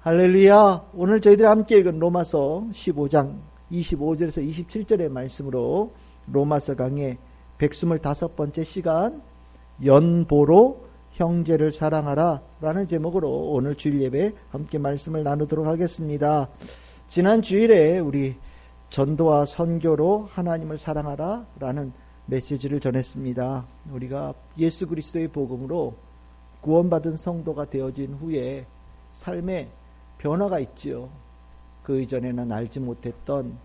할렐루야. 오늘 저희들이 함께 읽은 로마서 15장 25절에서 27절의 말씀으로 로마서 강의 125번째 시간 연보로 형제를 사랑하라 라는 제목으로 오늘 주일 예배 함께 말씀을 나누도록 하겠습니다. 지난 주일에 우리 전도와 선교로 하나님을 사랑하라 라는 메시지를 전했습니다. 우리가 예수 그리스도의 복음으로 구원받은 성도가 되어진 후에 삶에 변화가 있지요. 그 이전에는 알지 못했던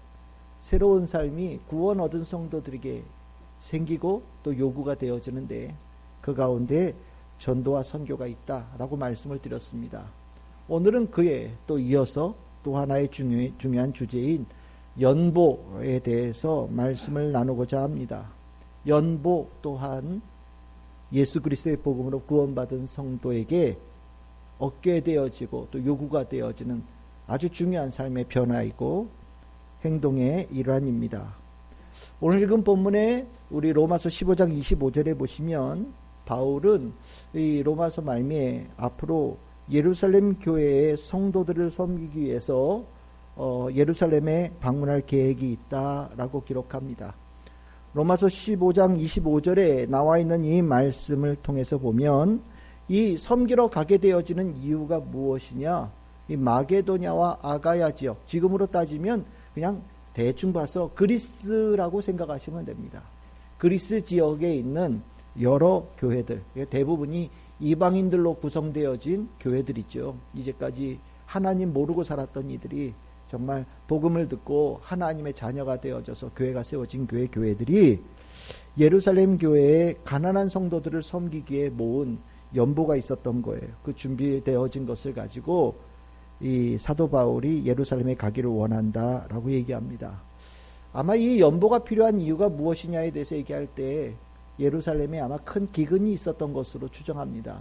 새로운 삶이 구원 얻은 성도들에게 생기고 또 요구가 되어지는데 그 가운데 전도와 선교가 있다라고 말씀을 드렸습니다. 오늘은 그에 또 이어서 또 하나의 중요한 주제인 연보에 대해서 말씀을 나누고자 합니다. 연보 또한 예수 그리스도의 복음으로 구원받은 성도에게 얻게 되어지고 또 요구가 되어지는 아주 중요한 삶의 변화이고 행동의 일환입니다. 오늘 읽은 본문에 우리 로마서 15장 25절에 보시면 바울은 이 로마서 말미에 앞으로 예루살렘 교회의 성도들을 섬기기 위해서 예루살렘에 방문할 계획이 있다라고 기록합니다. 로마서 15장 25절에 나와 있는 이 말씀을 통해서 보면 이 섬기러 가게 되어지는 이유가 무엇이냐? 이 마게도냐와 아가야 지역, 지금으로 따지면 그냥 대충 봐서 그리스라고 생각하시면 됩니다. 그리스 지역에 있는 여러 교회들, 대부분이 이방인들로 구성되어진 교회들이죠. 이제까지 하나님 모르고 살았던 이들이 정말 복음을 듣고 하나님의 자녀가 되어져서 교회가 세워진 교회들이 예루살렘 교회의 가난한 성도들을 섬기기에 모은 연보가 있었던 거예요. 그 준비되어진 것을 가지고 이 사도 바울이 예루살렘에 가기를 원한다라고 얘기합니다. 아마 이 연보가 필요한 이유가 무엇이냐에 대해서 얘기할 때 예루살렘에 아마 큰 기근이 있었던 것으로 추정합니다.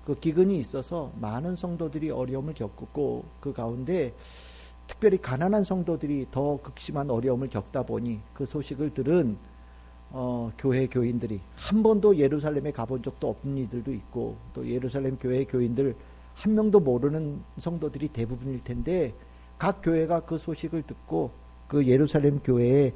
그 기근이 있어서 많은 성도들이 어려움을 겪었고 그 가운데 특별히 가난한 성도들이 더 극심한 어려움을 겪다 보니 그 소식을 들은 교회 교인들이 한 번도 예루살렘에 가본 적도 없는 이들도 있고 또 예루살렘 교회 교인들 한 명도 모르는 성도들이 대부분일 텐데 각 교회가 그 소식을 듣고 그 예루살렘 교회에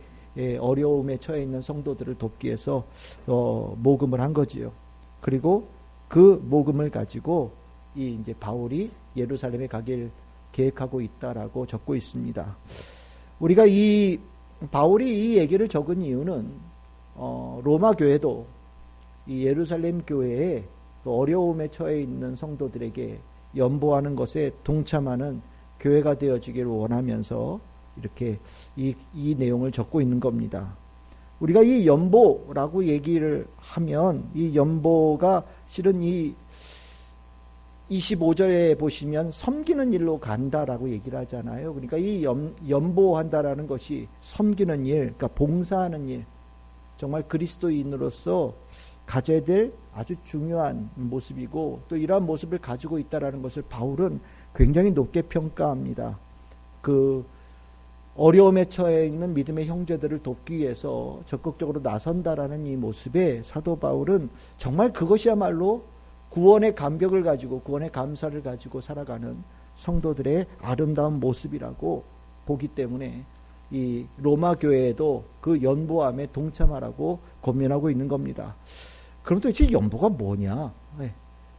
어려움에 처해 있는 성도들을 돕기 위해서 모금을 한 거지요. 그리고 그 모금을 가지고 이제 바울이 예루살렘에 가길 계획하고 있다라고 적고 있습니다. 우리가 바울이 이 얘기를 적은 이유는 로마 교회도 이 예루살렘 교회에 어려움에 처해 있는 성도들에게 연보하는 것에 동참하는 교회가 되어지기를 원하면서 이렇게 이 내용을 적고 있는 겁니다. 우리가 이 연보라고 얘기를 하면 이 연보가 실은 이 25절에 보시면 섬기는 일로 간다라고 얘기를 하잖아요. 그러니까 이 연보한다라는 것이 섬기는 일, 그러니까 봉사하는 일, 정말 그리스도인으로서 가져야 될 아주 중요한 모습이고 또 이러한 모습을 가지고 있다라는 것을 바울은 굉장히 높게 평가합니다. 그 어려움에 처해 있는 믿음의 형제들을 돕기 위해서 적극적으로 나선다라는 이 모습에 사도 바울은 정말 그것이야말로 구원의 감격을 가지고 구원의 감사를 가지고 살아가는 성도들의 아름다운 모습이라고 보기 때문에 이 로마 교회에도 그 연보함에 동참하라고 권면하고 있는 겁니다. 그럼 도대체 연보가 뭐냐?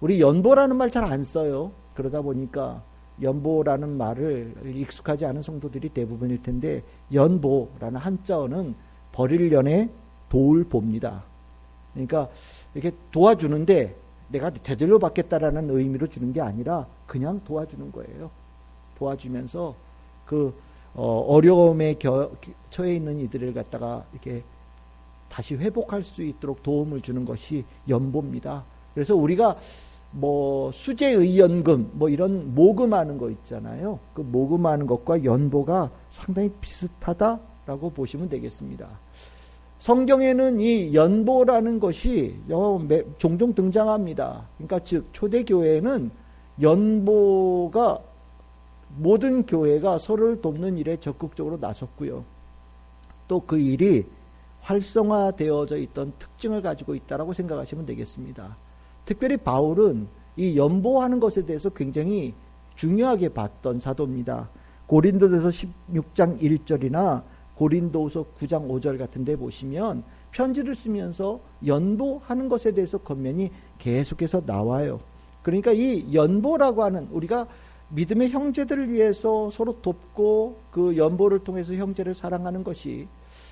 우리 연보라는 말 잘 안 써요. 그러다 보니까 연보라는 말을 익숙하지 않은 성도들이 대부분일 텐데 연보라는 한자어는 버릴 연에 도울 봅니다. 그러니까 이렇게 도와주는데 내가 되돌려 받겠다라는 의미로 주는 게 아니라 그냥 도와주는 거예요. 도와주면서 그 어려움에 처해 있는 이들을 갖다가 이렇게 다시 회복할 수 있도록 도움을 주는 것이 연보입니다. 그래서 우리가 수재의연금 이런 모금하는 거 있잖아요. 그 모금하는 것과 연보가 상당히 비슷하다라고 보시면 되겠습니다. 성경에는 이 연보라는 것이 종종 등장합니다. 그러니까 즉 초대교회는 연보가 모든 교회가 서로를 돕는 일에 적극적으로 나섰고요. 또 그 일이 활성화되어져 있던 특징을 가지고 있다라고 생각하시면 되겠습니다. 특별히 바울은 이 연보하는 것에 대해서 굉장히 중요하게 봤던 사도입니다. 고린도전서 16장 1절이나 고린도후서 9장 5절 같은 데 보시면 편지를 쓰면서 연보하는 것에 대해서 권면이 계속해서 나와요. 그러니까 이 연보라고 하는, 우리가 믿음의 형제들을 위해서 서로 돕고 그 연보를 통해서 형제를 사랑하는 것이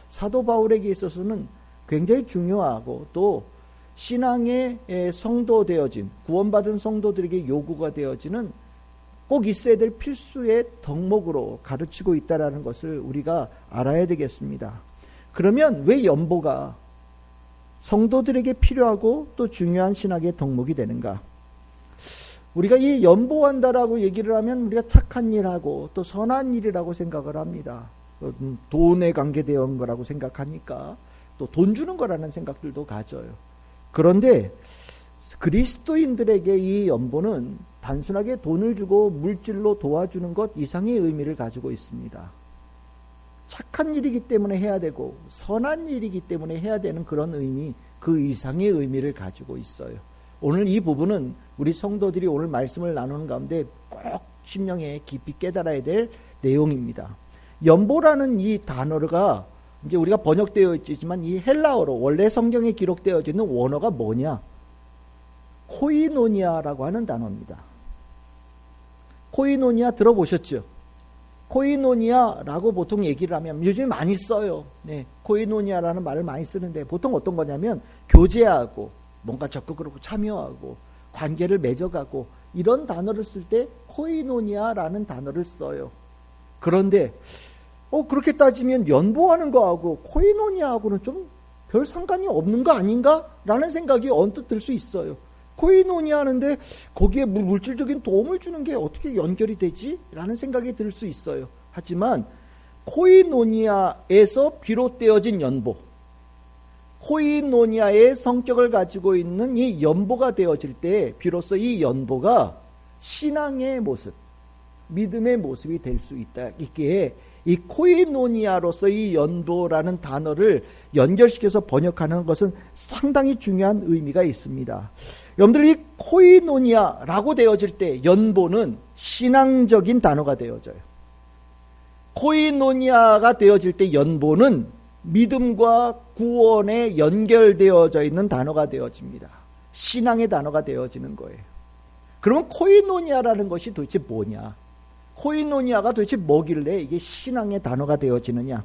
사도 바울에게 있어서는 굉장히 중요하고, 또 신앙의 성도 되어진, 구원받은 성도들에게 요구가 되어지는 꼭 있어야 될 필수의 덕목으로 가르치고 있다는 것을 우리가 알아야 되겠습니다. 그러면 왜 연보가 성도들에게 필요하고 또 중요한 신학의 덕목이 되는가? 우리가 이 연보한다라고 얘기를 하면 우리가 착한 일하고 또 선한 일이라고 생각을 합니다. 돈에 관계되어 온 거라고 생각하니까 또 돈 주는 거라는 생각들도 가져요. 그런데 그리스도인들에게 이 연보는 단순하게 돈을 주고 물질로 도와주는 것 이상의 의미를 가지고 있습니다. 착한 일이기 때문에 해야 되고 선한 일이기 때문에 해야 되는 그런 의미, 그 이상의 의미를 가지고 있어요. 오늘 이 부분은 우리 성도들이 오늘 말씀을 나누는 가운데 꼭 심령에 깊이 깨달아야 될 내용입니다. 연보라는 이 단어가 이제 우리가 번역되어 있지만 이 헬라어로 원래 성경에 기록되어 있는 원어가 뭐냐? 코이노니아라고 하는 단어입니다. 코이노니아 들어보셨죠? 코이노니아라고 보통 얘기를 하면 요즘에 많이 써요. 네, 코이노니아라는 말을 많이 쓰는데 보통 어떤 거냐면 교제하고 뭔가 적극적으로 참여하고 관계를 맺어가고 이런 단어를 쓸 때 코이노니아라는 단어를 써요. 그런데 그렇게 따지면 연보하는 거하고 코이노니아하고는 좀 별 상관이 없는 거 아닌가? 라는 생각이 언뜻 들 수 있어요. 코이노니아 하는데 거기에 물질적인 도움을 주는 게 어떻게 연결이 되지? 라는 생각이 들 수 있어요. 하지만 코이노니아에서 비롯되어진 연보, 코이노니아의 성격을 가지고 있는 이 연보가 되어질 때 비로소 이 연보가 신앙의 모습, 믿음의 모습이 될 수 있기에 이 코이노니아로서 이 연보라는 단어를 연결시켜서 번역하는 것은 상당히 중요한 의미가 있습니다. 여러분들 이 코이노니아라고 되어질 때 연보는 신앙적인 단어가 되어져요. 코이노니아가 되어질 때 연보는 믿음과 구원에 연결되어져 있는 단어가 되어집니다. 신앙의 단어가 되어지는 거예요. 그러면 코이노니아라는 것이 도대체 뭐냐? 코이노니아가 도대체 뭐길래 이게 신앙의 단어가 되어지느냐?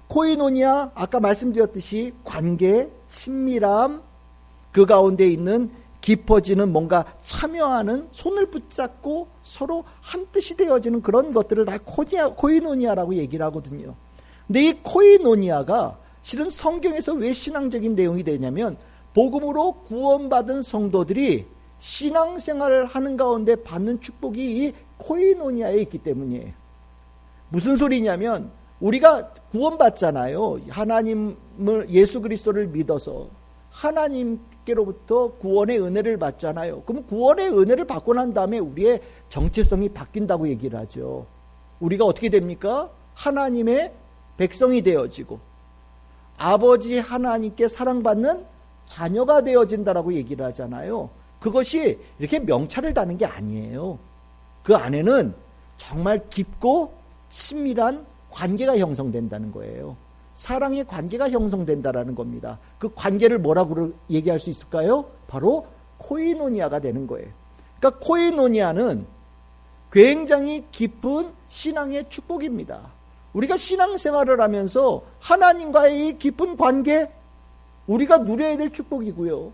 코이노니아, 아까 말씀드렸듯이 관계, 친밀함, 그 가운데 있는 깊어지는 뭔가 참여하는, 손을 붙잡고 서로 한 뜻이 되어지는 그런 것들을 다 코이노니아라고 얘기를 하거든요. 근데 이 코이노니아가 실은 성경에서 왜 신앙적인 내용이 되냐면 복음으로 구원받은 성도들이 신앙생활을 하는 가운데 받는 축복이 이 코이노니아에 있기 때문이에요. 무슨 소리냐면 우리가 구원받잖아요. 하나님을, 예수 그리스도를 믿어서 하나님께로부터 구원의 은혜를 받잖아요. 그럼 구원의 은혜를 받고 난 다음에 우리의 정체성이 바뀐다고 얘기를 하죠. 우리가 어떻게 됩니까? 하나님의 백성이 되어지고 아버지 하나님께 사랑받는 자녀가 되어진다라고 얘기를 하잖아요. 그것이 이렇게 명찰을 다는 게 아니에요. 그 안에는 정말 깊고 친밀한 관계가 형성된다는 거예요. 사랑의 관계가 형성된다라는 겁니다. 그 관계를 뭐라고 얘기할 수 있을까요? 바로 코이노니아가 되는 거예요. 그러니까 코이노니아는 굉장히 깊은 신앙의 축복입니다. 우리가 신앙생활을 하면서 하나님과의 이 깊은 관계, 우리가 누려야 될 축복이고요.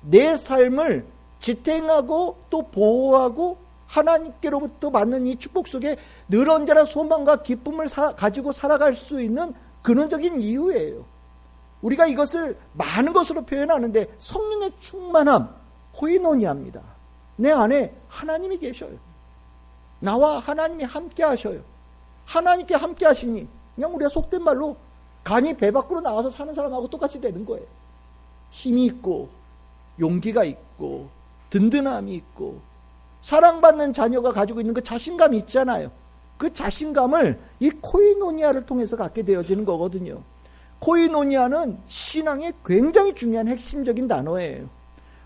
내 삶을 지탱하고 또 보호하고 하나님께로부터 받는 이 축복 속에 늘 언제나 소망과 기쁨을 가지고 살아갈 수 있는 근원적인 이유예요. 우리가 이것을 많은 것으로 표현하는데 성령의 충만함, 코이노니아입니다. 내 안에 하나님이 계셔요. 나와 하나님이 함께 하셔요. 하나님께 함께 하시니 그냥 우리가 속된 말로 간이 배 밖으로 나와서 사는 사람하고 똑같이 되는 거예요. 힘이 있고 용기가 있고 든든함이 있고 사랑받는 자녀가 가지고 있는 그 자신감이 있잖아요. 그 자신감을 이 코이노니아를 통해서 갖게 되어지는 거거든요. 코이노니아는 신앙의 굉장히 중요한 핵심적인 단어예요.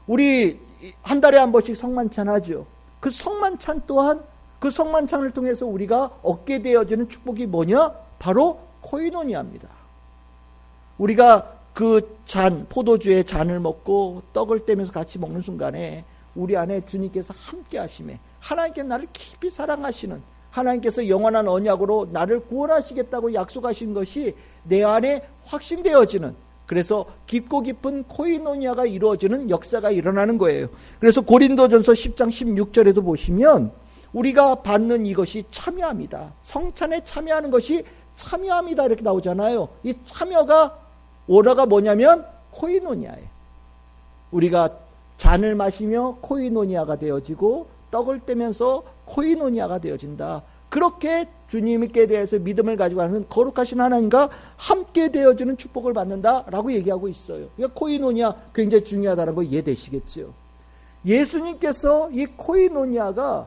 우리 한 달에 한 번씩 성만찬 하죠. 그 성만찬 또한 그 성만찬을 통해서 우리가 얻게 되어지는 축복이 뭐냐? 바로 코이노니아입니다. 우리가 그 잔, 포도주의 잔을 먹고 떡을 떼면서 같이 먹는 순간에 우리 안에 주님께서 함께 하심에 하나님께 나를 깊이 사랑하시는, 하나님께서 영원한 언약으로 나를 구원하시겠다고 약속하신 것이 내 안에 확신되어지는, 그래서 깊고 깊은 코이노니아가 이루어지는 역사가 일어나는 거예요. 그래서 고린도전서 10장 16절에도 보시면 우리가 받는 이것이 참여합니다. 성찬에 참여하는 것이 참여합니다 이렇게 나오잖아요. 이 참여가 원어가 뭐냐면 코이노니아예요. 우리가 잔을 마시며 코이노니아가 되어지고 떡을 떼면서 코이노니아가 되어진다. 그렇게 주님께 대해서 믿음을 가지고 하는 거룩하신 하나님과 함께 되어지는 축복을 받는다라고 얘기하고 있어요. 그러니까 코이노니아 굉장히 중요하다는 거 이해되시겠죠? 예수님께서 이 코이노니아가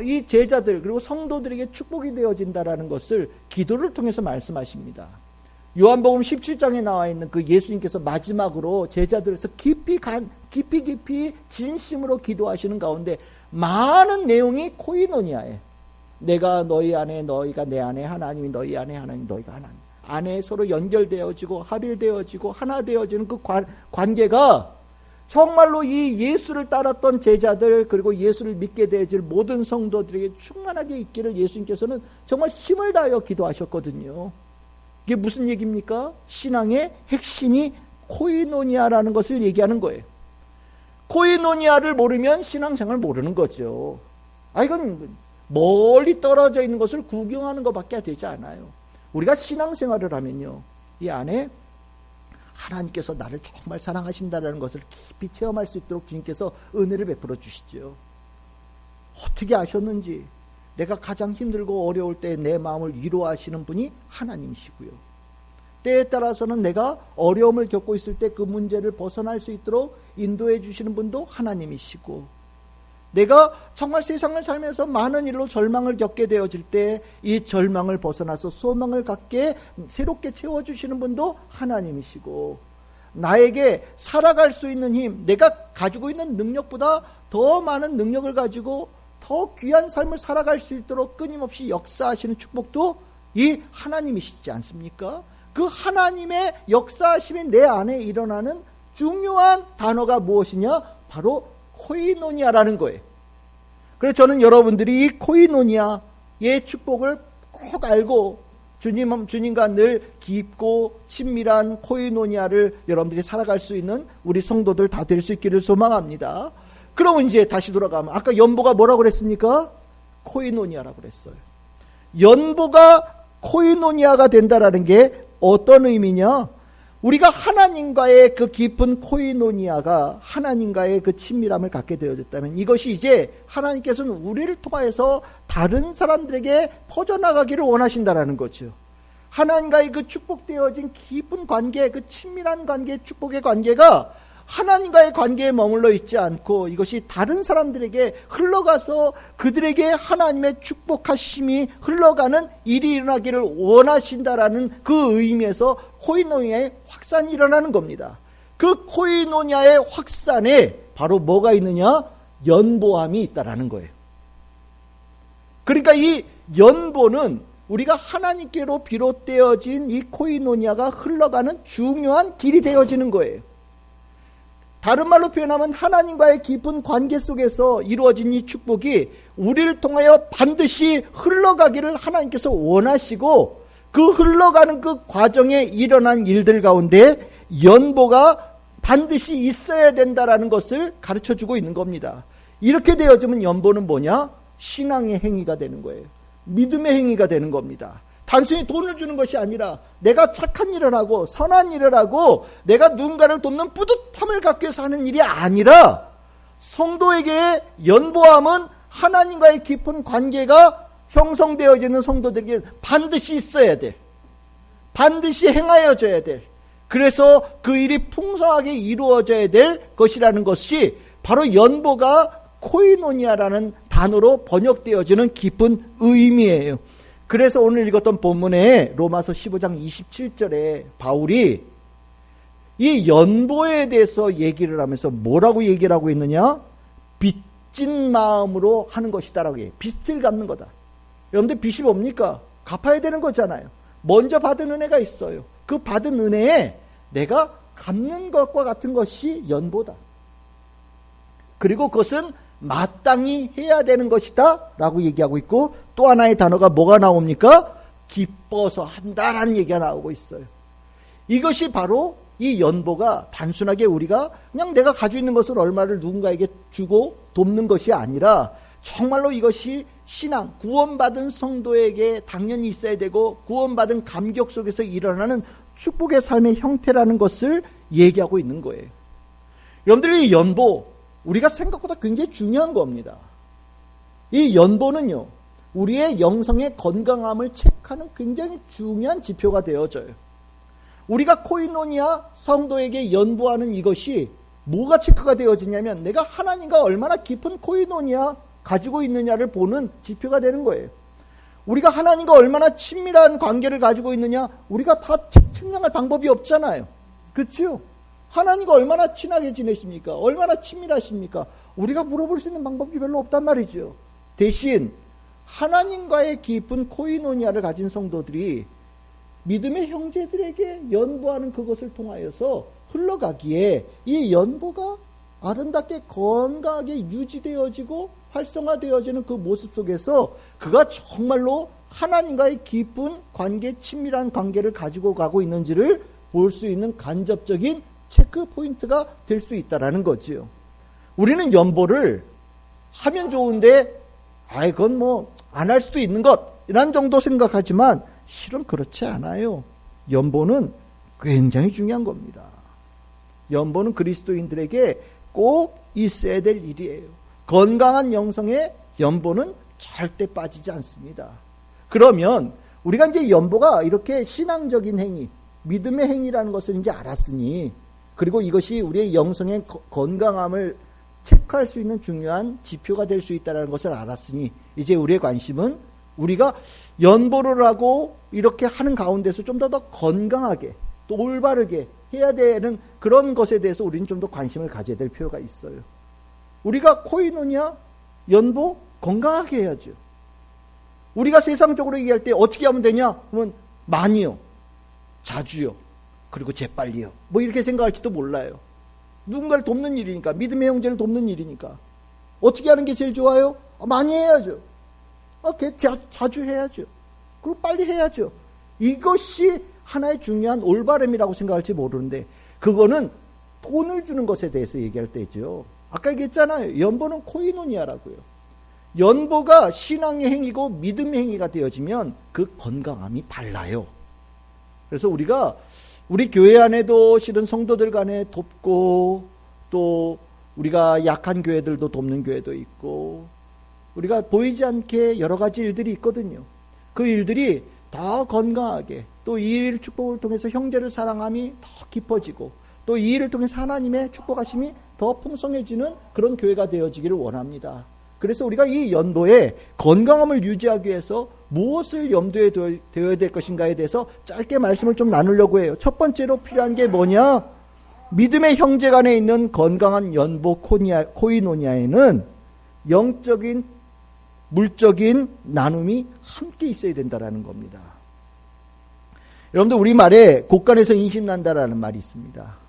이 제자들 그리고 성도들에게 축복이 되어진다라는 것을 기도를 통해서 말씀하십니다. 요한복음 17장에 나와 있는 그 예수님께서 마지막으로 제자들에서 깊이 진심으로 기도하시는 가운데 많은 내용이 코이노니아예요. 내가 너희 안에, 너희가 내 안에, 하나님이 너희 안에, 하나님 너희가 하나님 안에 서로 연결되어지고 합일되어지고 하나 되어지는 그 관계가 정말로 이 예수를 따랐던 제자들 그리고 예수를 믿게 되어질 모든 성도들에게 충만하게 있기를 예수님께서는 정말 힘을 다하여 기도하셨거든요. 이게 무슨 얘기입니까? 신앙의 핵심이 코이노니아라는 것을 얘기하는 거예요. 코이노니아를 모르면 신앙생활 모르는 거죠. 이건 멀리 떨어져 있는 것을 구경하는 것밖에 되지 않아요. 우리가 신앙생활을 하면요, 이 안에 하나님께서 나를 정말 사랑하신다는 것을 깊이 체험할 수 있도록 주님께서 은혜를 베풀어 주시죠. 어떻게 아셨는지, 내가 가장 힘들고 어려울 때 내 마음을 위로하시는 분이 하나님이시고요. 때에 따라서는 내가 어려움을 겪고 있을 때 그 문제를 벗어날 수 있도록 인도해 주시는 분도 하나님이시고, 내가 정말 세상을 살면서 많은 일로 절망을 겪게 되어질 때 이 절망을 벗어나서 소망을 갖게 새롭게 채워주시는 분도 하나님이시고, 나에게 살아갈 수 있는 힘, 내가 가지고 있는 능력보다 더 많은 능력을 가지고 더 귀한 삶을 살아갈 수 있도록 끊임없이 역사하시는 축복도 이 하나님이시지 않습니까? 그 하나님의 역사하심이 내 안에 일어나는 중요한 단어가 무엇이냐? 바로 코이노니아라는 거예요. 그래서 저는 여러분들이 이 코이노니아의 축복을 꼭 알고 주님과 늘 깊고 친밀한 코이노니아를 여러분들이 살아갈 수 있는 우리 성도들 다 될 수 있기를 소망합니다. 그러면 이제 다시 돌아가면 아까 연보가 뭐라고 그랬습니까? 코이노니아라고 그랬어요. 연보가 코이노니아가 된다라는 게 어떤 의미냐? 우리가 하나님과의 그 깊은 코이노니아가 하나님과의 그 친밀함을 갖게 되어졌다면 이것이 이제 하나님께서는 우리를 통하여서 다른 사람들에게 퍼져나가기를 원하신다라는 거죠. 하나님과의 그 축복되어진 깊은 관계, 그 친밀한 관계, 축복의 관계가 하나님과의 관계에 머물러 있지 않고 이것이 다른 사람들에게 흘러가서 그들에게 하나님의 축복하심이 흘러가는 일이 일어나기를 원하신다라는 그 의미에서 코이노니아의 확산이 일어나는 겁니다. 그 코이노니아의 확산에 바로 뭐가 있느냐? 연보함이 있다라는 거예요. 그러니까 이 연보는 우리가 하나님께로 비롯되어진 이 코이노니아가 흘러가는 중요한 길이 되어지는 거예요. 다른 말로 표현하면 하나님과의 깊은 관계 속에서 이루어진 이 축복이 우리를 통하여 반드시 흘러가기를 하나님께서 원하시고, 그 흘러가는 그 과정에 일어난 일들 가운데 연보가 반드시 있어야 된다라는 것을 가르쳐주고 있는 겁니다. 이렇게 되어지면 연보는 뭐냐? 신앙의 행위가 되는 거예요. 믿음의 행위가 되는 겁니다. 단순히 돈을 주는 것이 아니라 내가 착한 일을 하고 선한 일을 하고 내가 누군가를 돕는 뿌듯함을 갖기 위해서 하는 일이 아니라, 성도에게 연보함은 하나님과의 깊은 관계가 형성되어지는 성도들에게 반드시 있어야 될, 반드시 행하여져야 될, 그래서 그 일이 풍성하게 이루어져야 될 것이라는 것이 바로 연보가 코이노니아라는 단어로 번역되어지는 깊은 의미예요. 그래서 오늘 읽었던 본문에 로마서 15장 27절에 바울이 이 연보에 대해서 얘기를 하면서 뭐라고 얘기를 하고 있느냐? 빛 빚진 마음으로 하는 것이다라고 해요. 빚을 갚는 거다. 여러분들 빚이 뭡니까? 갚아야 되는 거잖아요. 먼저 받은 은혜가 있어요. 그 받은 은혜에 내가 갚는 것과 같은 것이 연보다. 그리고 그것은 마땅히 해야 되는 것이다 라고 얘기하고 있고, 또 하나의 단어가 뭐가 나옵니까? 기뻐서 한다라는 얘기가 나오고 있어요. 이것이 바로 이 연보가 단순하게 우리가 그냥 내가 가지고 있는 것을 얼마를 누군가에게 주고 돕는 것이 아니라 정말로 이것이 신앙, 구원받은 성도에게 당연히 있어야 되고 구원받은 감격 속에서 일어나는 축복의 삶의 형태라는 것을 얘기하고 있는 거예요. 여러분들이 이 연보, 우리가 생각보다 굉장히 중요한 겁니다. 이 연보는요, 우리의 영성의 건강함을 체크하는 굉장히 중요한 지표가 되어져요. 우리가 코이노니아 성도에게 연보하는 이것이 뭐가 체크가 되어지냐면 내가 하나님과 얼마나 깊은 코이노니아 가지고 있느냐를 보는 지표가 되는 거예요. 우리가 하나님과 얼마나 친밀한 관계를 가지고 있느냐, 우리가 다 측량할 방법이 없잖아요. 그렇죠? 하나님과 얼마나 친하게 지내십니까? 얼마나 친밀하십니까? 우리가 물어볼 수 있는 방법이 별로 없단 말이죠. 대신 하나님과의 깊은 코이노니아를 가진 성도들이 믿음의 형제들에게 연보하는 그것을 통하여서 흘러가기에 이 연보가 아름답게 건강하게 유지되어지고 활성화되어지는 그 모습 속에서 그가 정말로 하나님과의 깊은 관계, 친밀한 관계를 가지고 가고 있는지를 볼 수 있는 간접적인 체크 포인트가 될 수 있다라는 거지요. 우리는 연보를 하면 좋은데 그건 뭐 안 할 수도 있는 것 이런 정도 생각하지만 실은 그렇지 않아요. 연보는 굉장히 중요한 겁니다. 연보는 그리스도인들에게 꼭 있어야 될 일이에요. 건강한 영성의 연보는 절대 빠지지 않습니다. 그러면 우리가 이제 연보가 이렇게 신앙적인 행위, 믿음의 행위라는 것을 이제 알았으니, 그리고 이것이 우리의 영성의 건강함을 체크할 수 있는 중요한 지표가 될 수 있다는 것을 알았으니, 이제 우리의 관심은 우리가 연보를 하고 이렇게 하는 가운데서 좀 더 건강하게 또 올바르게 해야 되는 그런 것에 대해서 우리는 좀 더 관심을 가져야 될 필요가 있어요. 우리가 코이노니아 연보 건강하게 해야죠. 우리가 세상적으로 얘기할 때 어떻게 하면 되냐? 그러면 많이요, 자주요, 그리고 재빨리요, 뭐 이렇게 생각할지도 몰라요. 누군가를 돕는 일이니까, 믿음의 형제를 돕는 일이니까 어떻게 하는 게 제일 좋아요? 많이 해야죠. 자주 해야죠. 그리고 빨리 해야죠. 이것이 하나의 중요한 올바름이라고 생각할지 모르는데, 그거는 돈을 주는 것에 대해서 얘기할 때죠. 아까 얘기했잖아요. 연보는 코이노니아라고요. 연보가 신앙의 행위고 믿음의 행위가 되어지면 그 건강함이 달라요. 그래서 우리가 우리 교회 안에도 실은 성도들 간에 돕고, 또 우리가 약한 교회들도 돕는 교회도 있고, 우리가 보이지 않게 여러 가지 일들이 있거든요. 그 일들이 더 건강하게, 또 이 일 축복을 통해서 형제를 사랑함이 더 깊어지고, 또 이 일을 통해서 하나님의 축복하심이 더 풍성해지는 그런 교회가 되어지기를 원합니다. 그래서 우리가 이 연도에 건강함을 유지하기 위해서 무엇을 염두에 둬야 될 것인가에 대해서 짧게 말씀을 좀 나누려고 해요. 첫 번째로 필요한 게 뭐냐? 믿음의 형제 간에 있는 건강한 연보 코이노니아에는 영적인, 물적인 나눔이 함께 있어야 된다는 겁니다. 여러분들, 우리말에 곳간에서 인심난다라는 말이 있습니다.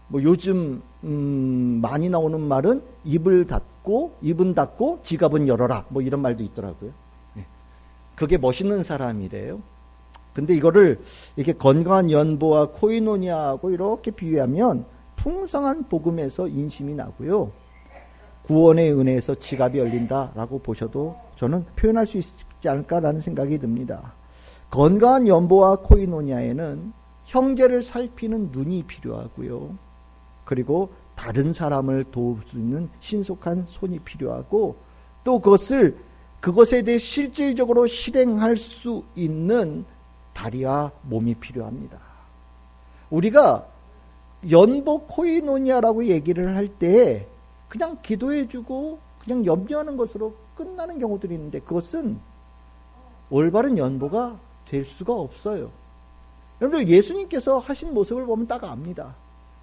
뭐 요즘 많이 나오는 말은 입은 닫고 지갑은 열어라, 뭐 이런 말도 있더라고요. 그게 멋있는 사람이래요. 근데 이거를 이렇게 건강한 연보와 코이노니아하고 이렇게 비유하면 풍성한 복음에서 인심이 나고요, 구원의 은혜에서 지갑이 열린다라고 보셔도 저는 표현할 수 있지 않을까라는 생각이 듭니다. 건강한 연보와 코이노니아에는 형제를 살피는 눈이 필요하고요, 그리고 다른 사람을 도울 수 있는 신속한 손이 필요하고, 또 그것에 대해 실질적으로 실행할 수 있는 다리와 몸이 필요합니다. 우리가 연보 코이노니아라고 얘기를 할 때 그냥 기도해주고 그냥 염려하는 것으로 끝나는 경우들이 있는데, 그것은 올바른 연보가 될 수가 없어요. 여러분들, 예수님께서 하신 모습을 보면 딱 압니다.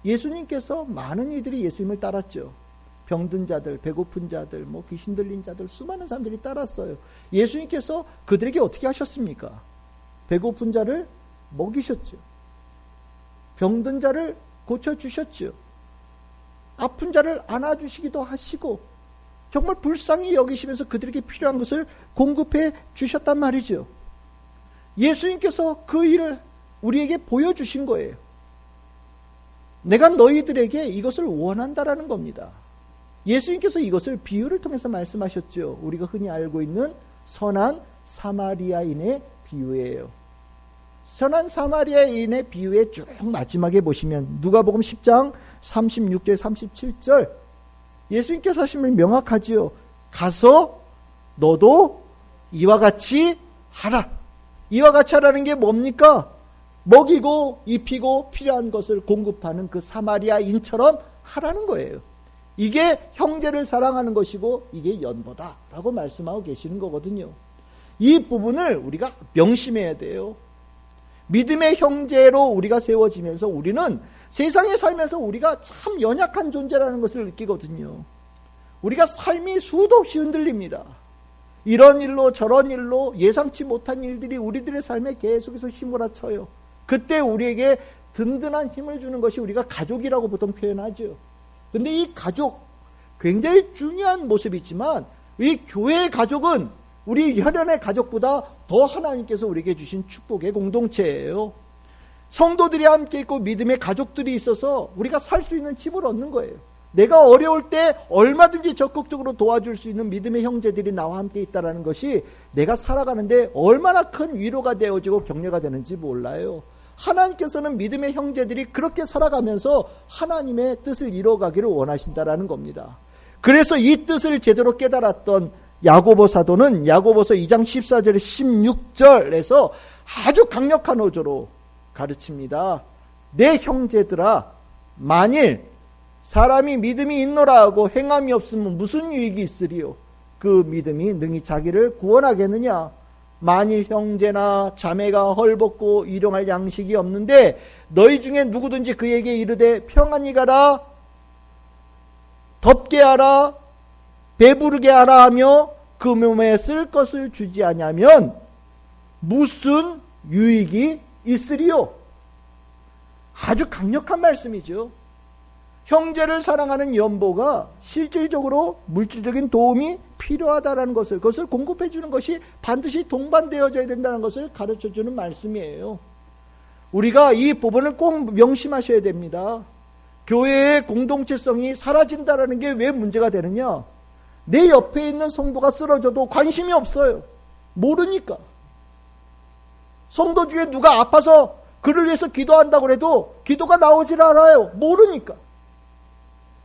예수님께서 많은 이들이 예수님을 따랐죠. 병든 자들, 배고픈 자들, 귀신 들린 자들, 수많은 사람들이 따랐어요. 예수님께서 그들에게 어떻게 하셨습니까? 배고픈 자를 먹이셨죠. 병든 자를 고쳐주셨죠. 아픈 자를 안아주시기도 하시고 정말 불쌍히 여기시면서 그들에게 필요한 것을 공급해 주셨단 말이죠. 예수님께서 그 일을 우리에게 보여주신 거예요. 내가 너희들에게 이것을 원한다라는 겁니다. 예수님께서 이것을 비유를 통해서 말씀하셨죠. 우리가 흔히 알고 있는 선한 사마리아인의 비유예요. 선한 사마리아인의 비유의 쭉 마지막에 보시면 누가복음 10장 36절 37절 예수님께서 하신 말 명확하지요. 가서 너도 이와 같이 하라. 이와 같이 하라는 게 뭡니까? 먹이고 입히고 필요한 것을 공급하는 그 사마리아인처럼 하라는 거예요. 이게 형제를 사랑하는 것이고 이게 연보다라고 말씀하고 계시는 거거든요. 이 부분을 우리가 명심해야 돼요. 믿음의 형제로 우리가 세워지면서 우리는 세상에 살면서 우리가 참 연약한 존재라는 것을 느끼거든요. 우리가 삶이 수도 없이 흔들립니다. 이런 일로 저런 일로 예상치 못한 일들이 우리들의 삶에 계속해서 휘몰아쳐요. 그때 우리에게 든든한 힘을 주는 것이 우리가 가족이라고 보통 표현하죠. 근데 이 가족 굉장히 중요한 모습이지만 이 교회의 가족은 우리 혈연의 가족보다 더 하나님께서 우리에게 주신 축복의 공동체예요. 성도들이 함께 있고 믿음의 가족들이 있어서 우리가 살 수 있는 집을 얻는 거예요. 내가 어려울 때 얼마든지 적극적으로 도와줄 수 있는 믿음의 형제들이 나와 함께 있다는 것이 내가 살아가는데 얼마나 큰 위로가 되어지고 격려가 되는지 몰라요. 하나님께서는 믿음의 형제들이 그렇게 살아가면서 하나님의 뜻을 이루어가기를 원하신다라는 겁니다. 그래서 이 뜻을 제대로 깨달았던 야고보 사도는 야고보서 2장 14절 16절에서 아주 강력한 어조로 가르칩니다. 내 형제들아, 만일 사람이 믿음이 있노라 하고 행함이 없으면 무슨 유익이 있으리요? 그 믿음이 능히 자기를 구원하겠느냐? 만일 형제나 자매가 헐벗고 일용할 양식이 없는데 너희 중에 누구든지 그에게 이르되 평안히 가라, 덥게 하라, 배부르게 하라 하며 그 몸에 쓸 것을 주지 아니하면 무슨 유익이 있으리요? 아주 강력한 말씀이죠. 형제를 사랑하는 연보가 실질적으로 물질적인 도움이 필요하다는 것을, 그것을 공급해 주는 것이 반드시 동반되어져야 된다는 것을 가르쳐 주는 말씀이에요. 우리가 이 부분을 꼭 명심하셔야 됩니다. 교회의 공동체성이 사라진다는 게 왜 문제가 되느냐? 내 옆에 있는 성도가 쓰러져도 관심이 없어요. 모르니까. 성도 중에 누가 아파서 그를 위해서 기도한다고 해도 기도가 나오질 않아요. 모르니까.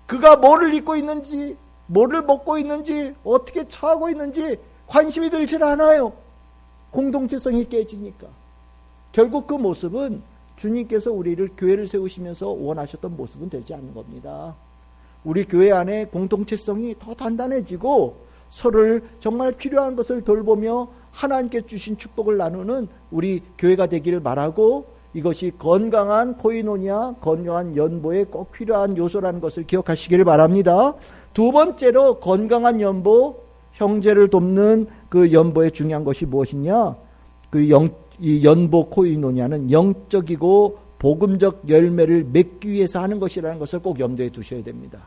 그가 뭐를 입고 있는지, 뭐를 먹고 있는지, 어떻게 처하고 있는지 관심이 들질 않아요. 공동체성이 깨지니까. 결국 그 모습은 주님께서 우리를 교회를 세우시면서 원하셨던 모습은 되지 않는 겁니다. 우리 교회 안에 공동체성이 더 단단해지고 서로를 정말 필요한 것을 돌보며 하나님께 주신 축복을 나누는 우리 교회가 되기를 바라고, 이것이 건강한 코이노니아, 건강한 연보에 꼭 필요한 요소라는 것을 기억하시기를 바랍니다. 두 번째로 건강한 연보, 형제를 돕는 그 연보의 중요한 것이 무엇이냐? 이 연보 코이노니아는 영적이고 복음적 열매를 맺기 위해서 하는 것이라는 것을 꼭 염두에 두셔야 됩니다.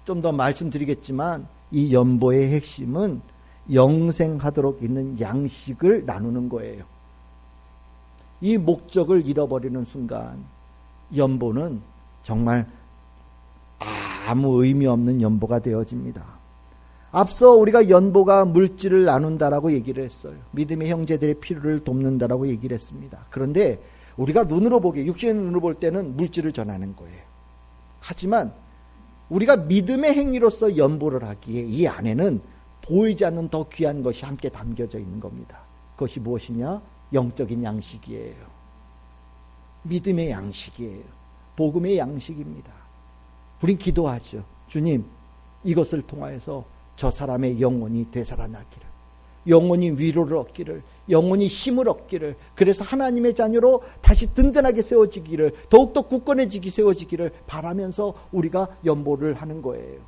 좀 더 말씀드리겠지만 이 연보의 핵심은 영생하도록 있는 양식을 나누는 거예요. 이 목적을 잃어버리는 순간 연보는 정말 아무 의미 없는 연보가 되어집니다. 앞서 우리가 연보가 물질을 나눈다라고 얘기를 했어요. 믿음의 형제들의 필요를 돕는다라고 얘기를 했습니다. 그런데 우리가 눈으로 보기에, 육신의 눈으로 볼 때는 물질을 전하는 거예요. 하지만 우리가 믿음의 행위로서 연보를 하기에 이 안에는 보이지 않는 더 귀한 것이 함께 담겨져 있는 겁니다. 그것이 무엇이냐? 영적인 양식이에요. 믿음의 양식이에요. 복음의 양식입니다. 우린 기도하죠. 주님, 이것을 통하여서 저 사람의 영혼이 되살아나기를, 영혼이 위로를 얻기를, 영혼이 힘을 얻기를, 그래서 하나님의 자녀로 다시 든든하게 세워지기를, 더욱더 굳건해지기 세워지기를 바라면서 우리가 연보를 하는 거예요.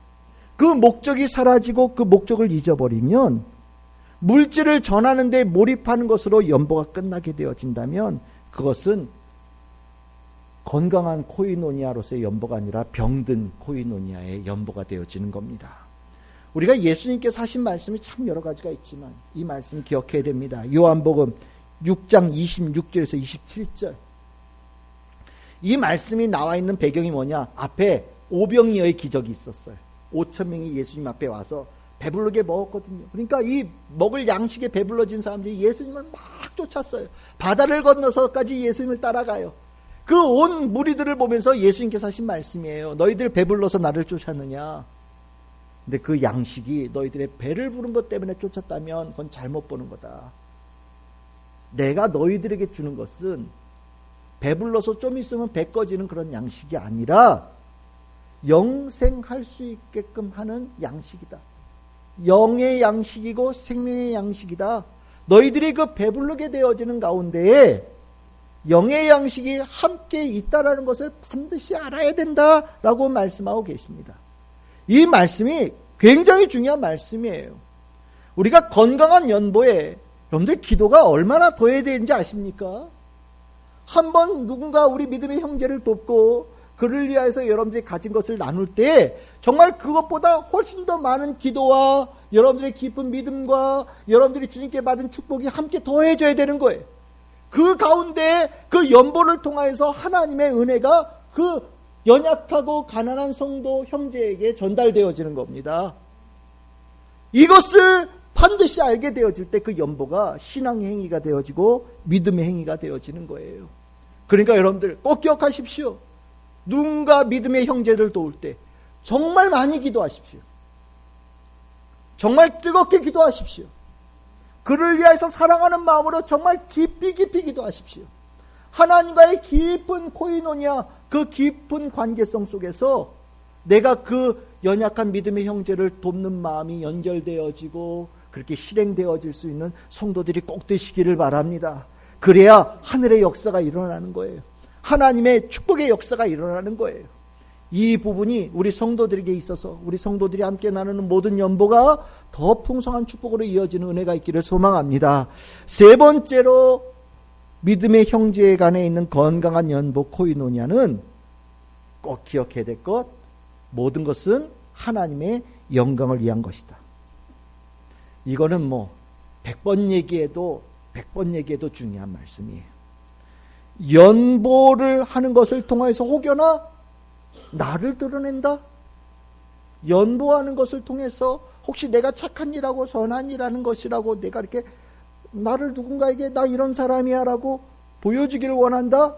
그 목적이 사라지고 그 목적을 잊어버리면, 물질을 전하는 데 몰입하는 것으로 연보가 끝나게 되어진다면 그것은 건강한 코이노니아로서의 연보가 아니라 병든 코이노니아의 연보가 되어지는 겁니다. 우리가 예수님께서 하신 말씀이 참 여러 가지가 있지만 이 말씀 기억해야 됩니다. 요한복음 6장 26절에서 27절. 이 말씀이 나와 있는 배경이 뭐냐? 앞에 오병이어의 기적이 있었어요. 5,000명이 예수님 앞에 와서 배부르게 먹었거든요. 그러니까 이 먹을 양식에 배불러진 사람들이 예수님을 막 쫓았어요. 바다를 건너서까지 예수님을 따라가요. 그 온 무리들을 보면서 예수님께서 하신 말씀이에요. 너희들 배불러서 나를 쫓았느냐? 근데 그 양식이 너희들의 배를 부른 것 때문에 쫓았다면 그건 잘못 보는 거다. 내가 너희들에게 주는 것은 배불러서 좀 있으면 배 꺼지는 그런 양식이 아니라 영생할 수 있게끔 하는 양식이다. 영의 양식이고 생명의 양식이다. 너희들이 그 배부르게 되어지는 가운데에 영의 양식이 함께 있다라는 것을 반드시 알아야 된다라고 말씀하고 계십니다. 이 말씀이 굉장히 중요한 말씀이에요. 우리가 건강한 연보에 여러분들 기도가 얼마나 더 해야 되는지 아십니까? 한번 누군가 우리 믿음의 형제를 돕고 그를 위하여서 여러분들이 가진 것을 나눌 때 정말 그것보다 훨씬 더 많은 기도와 여러분들의 깊은 믿음과 여러분들이 주님께 받은 축복이 함께 더해져야 되는 거예요. 그 가운데 그 연보를 통하여서 하나님의 은혜가 그 연약하고 가난한 성도 형제에게 전달되어지는 겁니다. 이것을 반드시 알게 되어질 때 그 연보가 신앙의 행위가 되어지고 믿음의 행위가 되어지는 거예요. 그러니까 여러분들 꼭 기억하십시오. 누군가 믿음의 형제를 도울 때 정말 많이 기도하십시오. 정말 뜨겁게 기도하십시오. 그를 위해서 사랑하는 마음으로 정말 깊이 기도하십시오. 하나님과의 깊은 코이노니아, 그 깊은 관계성 속에서 내가 그 연약한 믿음의 형제를 돕는 마음이 연결되어지고 그렇게 실행되어질 수 있는 성도들이 꼭 되시기를 바랍니다. 그래야 하늘의 역사가 일어나는 거예요. 하나님의 축복의 역사가 일어나는 거예요. 이 부분이 우리 성도들에게 있어서 우리 성도들이 함께 나누는 모든 연보가 더 풍성한 축복으로 이어지는 은혜가 있기를 소망합니다. 세 번째로 믿음의 형제 간에 있는 건강한 연보 코이노니아는 꼭 기억해야 될 것, 모든 것은 하나님의 영광을 위한 것이다. 이거는 100번 얘기해도 중요한 말씀이에요. 연보를 하는 것을 통해서 혹여나 나를 드러낸다? 연보하는 것을 통해서 혹시 내가 착한 일하고 선한 일하는 것이라고 내가 이렇게 나를 누군가에게 나 이런 사람이야 라고 보여주기를 원한다?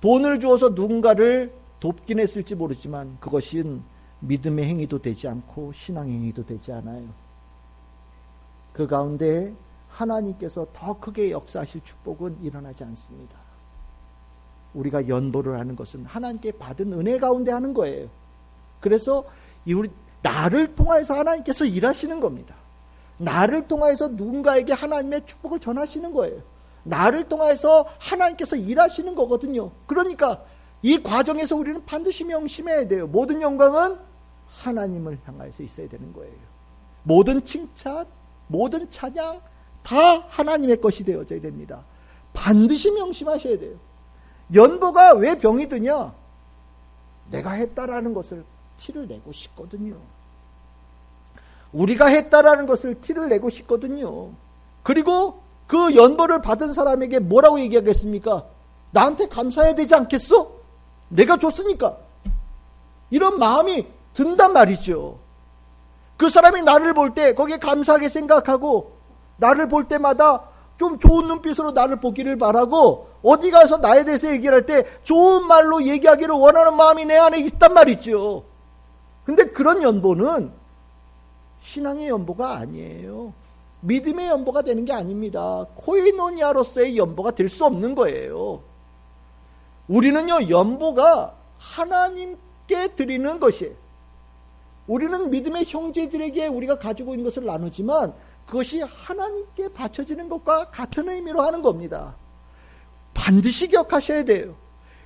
돈을 주어서 누군가를 돕긴 했을지 모르지만 그것은 믿음의 행위도 되지 않고 신앙의 행위도 되지 않아요. 그 가운데 하나님께서 더 크게 역사하실 축복은 일어나지 않습니다. 우리가 연보를 하는 것은 하나님께 받은 은혜 가운데 하는 거예요. 그래서 나를 통해서 하나님께서 일하시는 겁니다. 나를 통해서 누군가에게 하나님의 축복을 전하시는 거예요. 나를 통해서 하나님께서 일하시는 거거든요. 그러니까 이 과정에서 우리는 반드시 명심해야 돼요. 모든 영광은 하나님을 향해서 있어야 되는 거예요. 모든 칭찬, 모든 찬양 다 하나님의 것이 되어져야 됩니다. 반드시 명심하셔야 돼요. 연보가 왜 병이 드냐? 내가 했다라는 것을 티를 내고 싶거든요. 우리가 했다라는 것을 티를 내고 싶거든요. 그리고 그 연보를 받은 사람에게 뭐라고 얘기하겠습니까? 나한테 감사해야 되지 않겠어? 내가 줬으니까. 이런 마음이 든단 말이죠. 그 사람이 나를 볼 때 거기에 감사하게 생각하고 나를 볼 때마다 좀 좋은 눈빛으로 나를 보기를 바라고 어디 가서 나에 대해서 얘기할 때 좋은 말로 얘기하기를 원하는 마음이 내 안에 있단 말이죠. 근데 그런 연보는 신앙의 연보가 아니에요. 믿음의 연보가 되는 게 아닙니다. 코이노니아로서의 연보가 될 수 없는 거예요. 우리는요, 연보가 하나님께 드리는 것이에요. 우리는 믿음의 형제들에게 우리가 가지고 있는 것을 나누지만 그것이 하나님께 바쳐지는 것과 같은 의미로 하는 겁니다. 반드시 기억하셔야 돼요.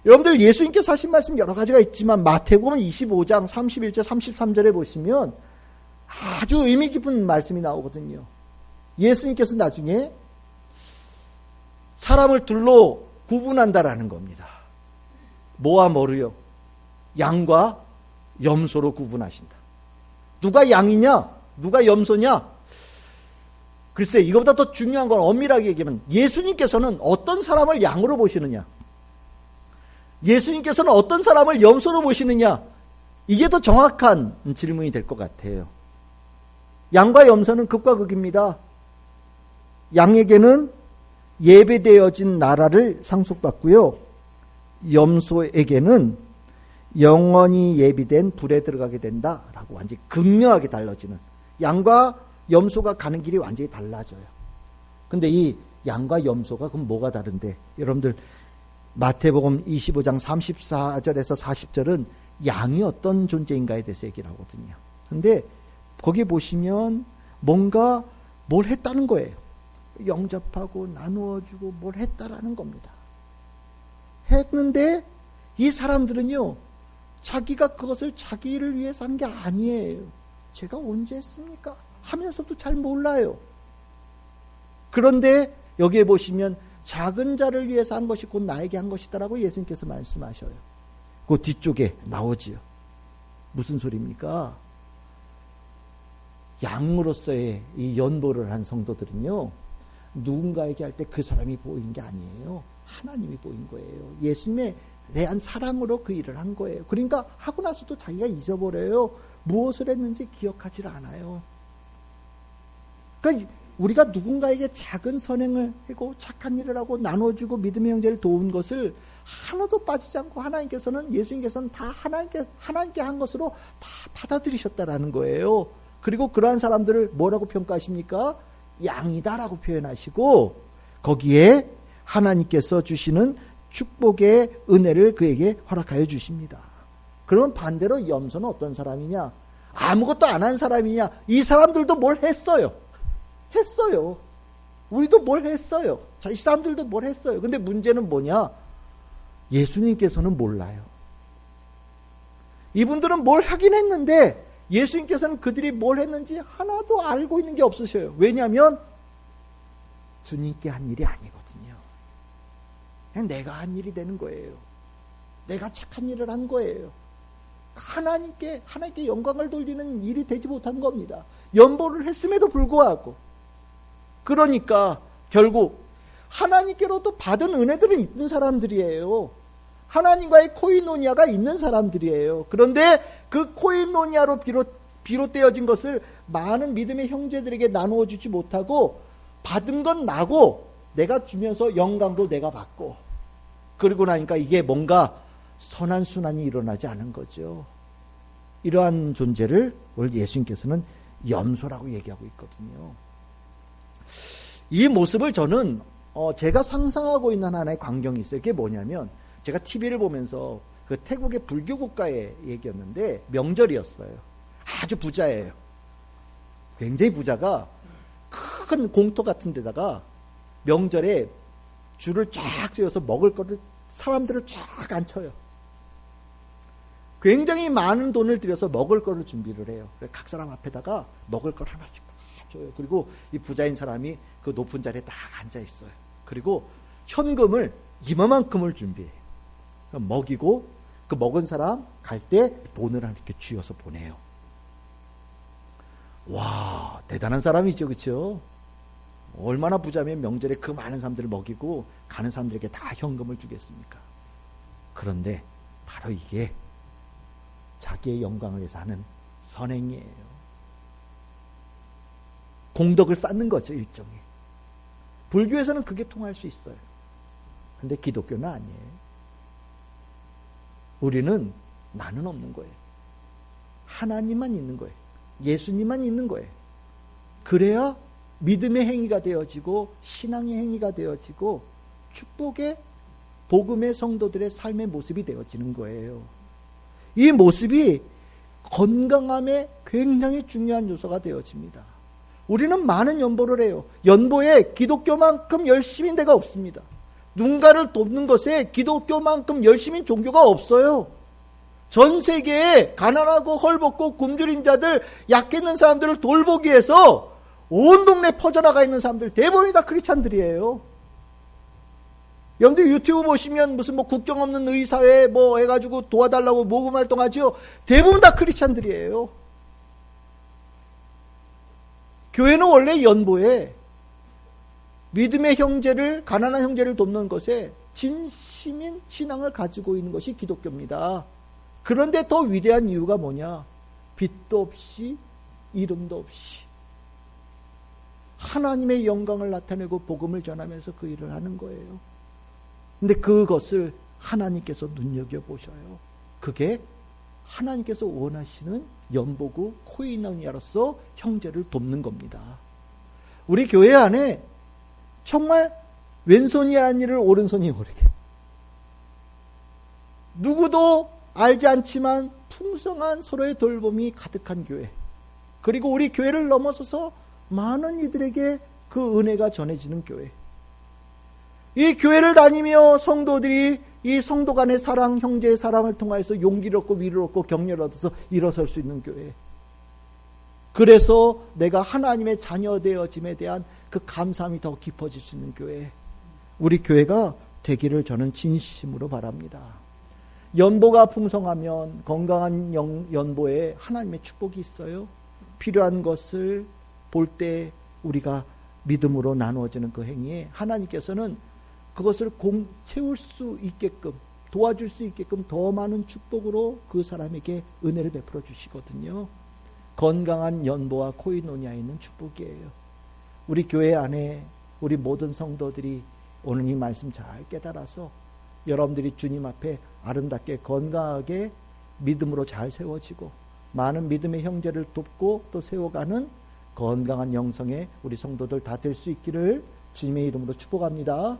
여러분들 예수님께서 하신 말씀 여러 가지가 있지만 마태복음 25장 31절 33절에 보시면 아주 의미 깊은 말씀이 나오거든요. 예수님께서 나중에 사람을 둘로 구분한다라는 겁니다. 뭐와 뭐로요? 양과 염소로 구분하신다. 누가 양이냐? 누가 염소냐? 글쎄, 이거보다 더 중요한 건 엄밀하게 얘기하면 예수님께서는 어떤 사람을 양으로 보시느냐? 예수님께서는 어떤 사람을 염소로 보시느냐? 이게 더 정확한 질문이 될 것 같아요. 양과 염소는 극과 극입니다. 양에게는 예배되어진 나라를 상속받고요. 염소에게는 영원히 예비된 불에 들어가게 된다라고 완전히 극명하게 달라지는, 양과 염소가 가는 길이 완전히 달라져요. 근데 이 양과 염소가 그럼 뭐가 다른데? 여러분들 마태복음 25장 34절에서 40절은 양이 어떤 존재인가에 대해서 얘기를 하거든요. 근데 거기 보시면 뭔가 뭘 했다는 거예요. 영접하고 나누어주고 뭘 했다라는 겁니다. 했는데 이 사람들은요, 자기가 그것을 자기를 위해서 한 게 아니에요. 제가 언제 했습니까? 하면서도 잘 몰라요. 그런데 여기에 보시면 작은 자를 위해서 한 것이 곧 나에게 한 것이다라고 예수님께서 말씀하셔요. 그 뒤쪽에 나오지요. 무슨 소리입니까? 양으로서의 이 연보를 한 성도들은요, 누군가에게 할 때 그 사람이 보인 게 아니에요. 하나님이 보인 거예요. 예수님에 대한 사랑으로 그 일을 한 거예요. 그러니까 하고 나서도 자기가 잊어버려요. 무엇을 했는지 기억하지 않아요. 그러니까 우리가 누군가에게 작은 선행을 하고 착한 일을 하고 나눠주고 믿음의 형제를 도운 것을 하나도 빠지지 않고 하나님께서는, 예수님께서는 다 하나님께 한 것으로 다 받아들이셨다라는 거예요. 그리고 그러한 사람들을 뭐라고 평가하십니까? 양이다라고 표현하시고 거기에 하나님께서 주시는 축복의 은혜를 그에게 허락하여 주십니다. 그러면 반대로 염소는 어떤 사람이냐? 아무것도 안 한 사람이냐? 이 사람들도 뭘 했어요. 했어요. 우리도 뭘 했어요. 자, 이 사람들도 뭘 했어요. 근데 문제는 뭐냐? 예수님께서는 몰라요. 이분들은 뭘 하긴 했는데 예수님께서는 그들이 뭘 했는지 하나도 알고 있는 게 없으셔요. 왜냐하면 주님께 한 일이 아니거든요. 그냥 내가 한 일이 되는 거예요. 내가 착한 일을 한 거예요. 하나님께 영광을 돌리는 일이 되지 못한 겁니다. 연보를 했음에도 불구하고. 그러니까 결국 하나님께로부터 받은 은혜들은 있는 사람들이에요. 하나님과의 코이노니아가 있는 사람들이에요. 그런데 그 코이노니아로 비롯되어진 것을 많은 믿음의 형제들에게 나누어 주지 못하고 받은 건 나고 내가 주면서 영광도 내가 받고, 그러고 나니까 이게 뭔가 선한 순환이 일어나지 않은 거죠. 이러한 존재를 오늘 예수님께서는 염소라고 얘기하고 있거든요. 이 모습을 저는 제가 상상하고 있는 하나의 광경이 있어요. 그게 뭐냐면, 제가 TV를 보면서 그 태국의 불교 국가의 얘기였는데 명절이었어요. 아주 부자예요. 굉장히 부자가 큰 공터 같은 데다가 명절에 줄을 쫙 세워서 먹을 거를 사람들을 쫙 앉혀요. 굉장히 많은 돈을 들여서 먹을 거를 준비를 해요. 각 사람 앞에다가 먹을 걸 하나씩 다 줘요. 그리고 이 부자인 사람이 그 높은 자리에 딱 앉아 있어요. 그리고 현금을 이만큼을 준비해요. 먹이고 그 먹은 사람 갈 때 돈을 이렇게 쥐어서 보내요. 와, 대단한 사람이죠, 그렇죠? 얼마나 부자면 명절에 그 많은 사람들을 먹이고 가는 사람들에게 다 현금을 주겠습니까? 그런데 바로 이게 자기의 영광을 위해서 하는 선행이에요. 공덕을 쌓는 거죠, 일종의. 불교에서는 그게 통할 수 있어요. 근데 기독교는 아니에요. 우리는 나는 없는 거예요. 하나님만 있는 거예요. 예수님만 있는 거예요. 그래야 믿음의 행위가 되어지고 신앙의 행위가 되어지고 축복의 복음의 성도들의 삶의 모습이 되어지는 거예요. 이 모습이 건강함에 굉장히 중요한 요소가 되어집니다. 우리는 많은 연보를 해요. 연보에 기독교만큼 열심인 데가 없습니다. 누군가를 돕는 것에 기독교만큼 열심인 종교가 없어요. 전 세계에 가난하고 헐벗고 굶주린 자들, 약했는 사람들을 돌보기 위해서 온 동네 퍼져나가 있는 사람들 대부분이 다 크리스찬들이에요. 여러분들 유튜브 보시면 무슨 뭐 국경 없는 의사회 뭐 해가지고 도와달라고 모금 활동하죠. 대부분 다 크리스찬들이에요. 교회는 원래 연보에 믿음의 형제를, 가난한 형제를 돕는 것에 진심인 신앙을 가지고 있는 것이 기독교입니다. 그런데 더 위대한 이유가 뭐냐? 빛도 없이 이름도 없이 하나님의 영광을 나타내고 복음을 전하면서 그 일을 하는 거예요. 근데 그것을 하나님께서 눈여겨보셔요. 그게 하나님께서 원하시는 연보구 코이노니아로서 형제를 돕는 겁니다. 우리 교회 안에 정말 왼손이 하는 일을 오른손이 모르게, 누구도 알지 않지만 풍성한 서로의 돌봄이 가득한 교회, 그리고 우리 교회를 넘어서서 많은 이들에게 그 은혜가 전해지는 교회, 이 교회를 다니며 성도들이 이 성도 간의 사랑, 형제의 사랑을 통하여서 용기를 얻고 위로를 얻고 격려를 얻어서 일어설 수 있는 교회. 그래서 내가 하나님의 자녀 되어짐에 대한 그 감사함이 더 깊어질 수 있는 교회, 우리 교회가 되기를 저는 진심으로 바랍니다. 연보가 풍성하면 건강한 연보에 하나님의 축복이 있어요. 필요한 것을 볼 때 우리가 믿음으로 나누어지는 그 행위에 하나님께서는 그것을 채울 수 있게끔, 도와줄 수 있게끔 더 많은 축복으로 그 사람에게 은혜를 베풀어 주시거든요. 건강한 연보와 코이노니아에 있는 축복이에요. 우리 교회 안에 우리 모든 성도들이 오늘 이 말씀 잘 깨달아서 여러분들이 주님 앞에 아름답게 건강하게 믿음으로 잘 세워지고 많은 믿음의 형제를 돕고 또 세워가는 건강한 영성의 우리 성도들 다 될 수 있기를 주님의 이름으로 축복합니다.